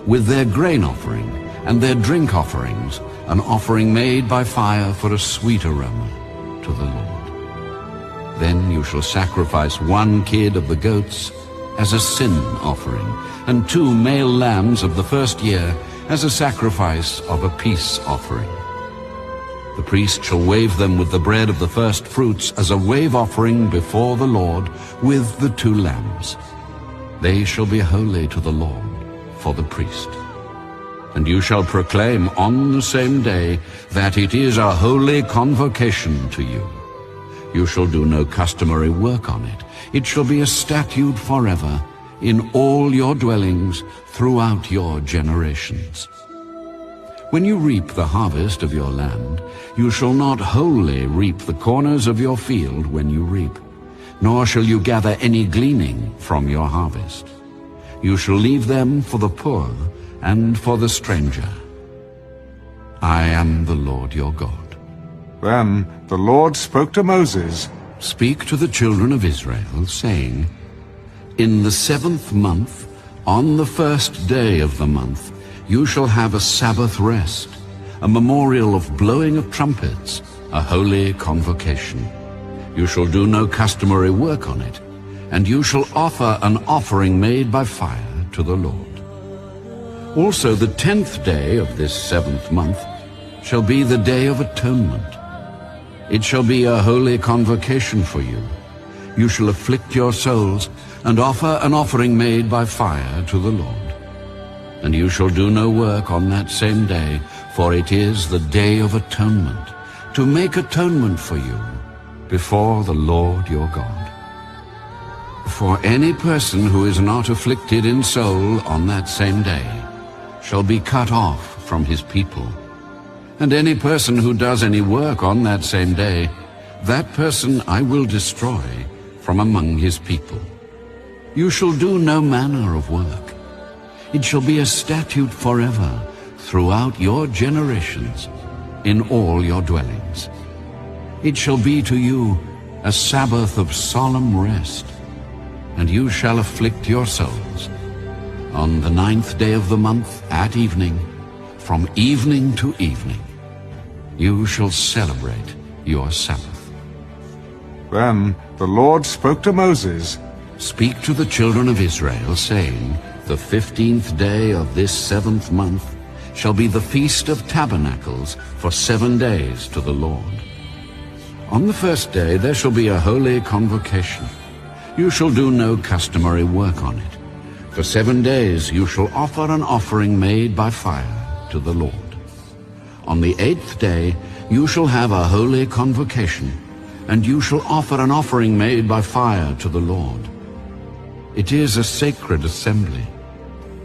with their grain offering and their drink offerings, an offering made by fire for a sweet aroma to the Lord. Then you shall sacrifice 1 kid of the goats as a sin offering, and 2 male lambs of the first year as a sacrifice of a peace offering. The priest shall wave them with the bread of the first fruits as a wave offering before the Lord with the 2 lambs. They shall be holy to the Lord for the priest. And you shall proclaim on the same day that it is a holy convocation to you. You shall do no customary work on it. It shall be a statute forever in all your dwellings throughout your generations. When you reap the harvest of your land, you shall not wholly reap the corners of your field when you reap, nor shall you gather any gleaning from your harvest. You shall leave them for the poor and for the stranger. I am the Lord your God. Then the Lord spoke to Moses, Speak to the children of Israel, saying, In the 7th month, on the 1st day of the month, you shall have a Sabbath rest, a memorial of blowing of trumpets, a holy convocation. You shall do no customary work on it, and you shall offer an offering made by fire to the Lord. Also the 10th day of this 7th month shall be the Day of Atonement. It shall be a holy convocation for you. You shall afflict your souls and offer an offering made by fire to the Lord. And you shall do no work on that same day, for it is the Day of Atonement, to make atonement for you before the Lord your God. For any person who is not afflicted in soul on that same day shall be cut off from his people. And any person who does any work on that same day, that person I will destroy from among his people. You shall do no manner of work. It shall be a statute forever throughout your generations in all your dwellings. It shall be to you a Sabbath of solemn rest, and you shall afflict your souls. On the 9th day of the month at evening, from evening to evening, you shall celebrate your Sabbath. Then the Lord spoke to Moses, Speak to the children of Israel, saying, The 15th day of this 7th month shall be the Feast of Tabernacles for 7 days to the Lord. On the first day there shall be a holy convocation. You shall do no customary work on it. For 7 days you shall offer an offering made by fire to the Lord. On the 8th day you shall have a holy convocation, and you shall offer an offering made by fire to the Lord. It is a sacred assembly,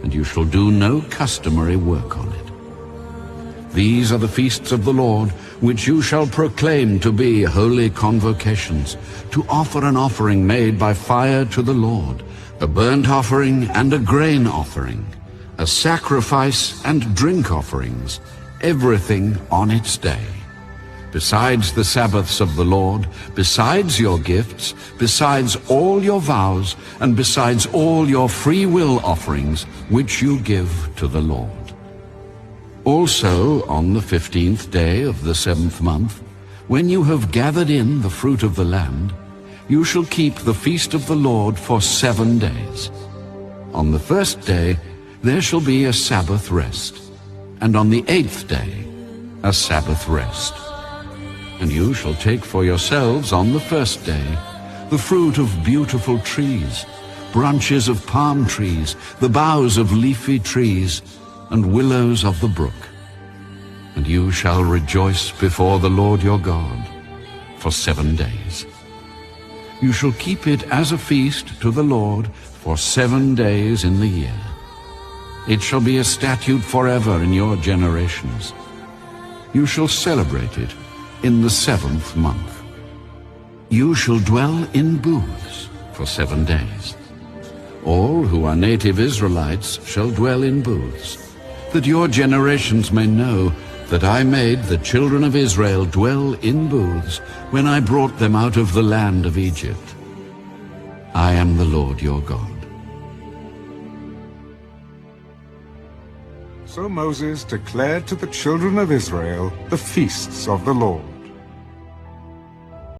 and you shall do no customary work on it. These are the feasts of the Lord, which you shall proclaim to be holy convocations, to offer an offering made by fire to the Lord, a burnt offering and a grain offering, a sacrifice and drink offerings, everything on its day. Besides the Sabbaths of the Lord, besides your gifts, besides all your vows, and besides all your free will offerings, which you give to the Lord. Also on the 15th day of the 7th month, when you have gathered in the fruit of the land, you shall keep the feast of the Lord for 7 days. On the first day there shall be a Sabbath rest, and on the 8th day a Sabbath rest. And you shall take for yourselves on the first day the fruit of beautiful trees, branches of palm trees, the boughs of leafy trees, and willows of the brook. And you shall rejoice before the Lord your God for 7 days. You shall keep it as a feast to the Lord for 7 days in the year. It shall be a statute forever in your generations. You shall celebrate it in the 7th month. You shall dwell in booths for 7 days. All who are native Israelites shall dwell in booths, that your generations may know that I made the children of Israel dwell in booths when I brought them out of the land of Egypt. I am the Lord your God. So Moses declared to the children of Israel the feasts of the Lord.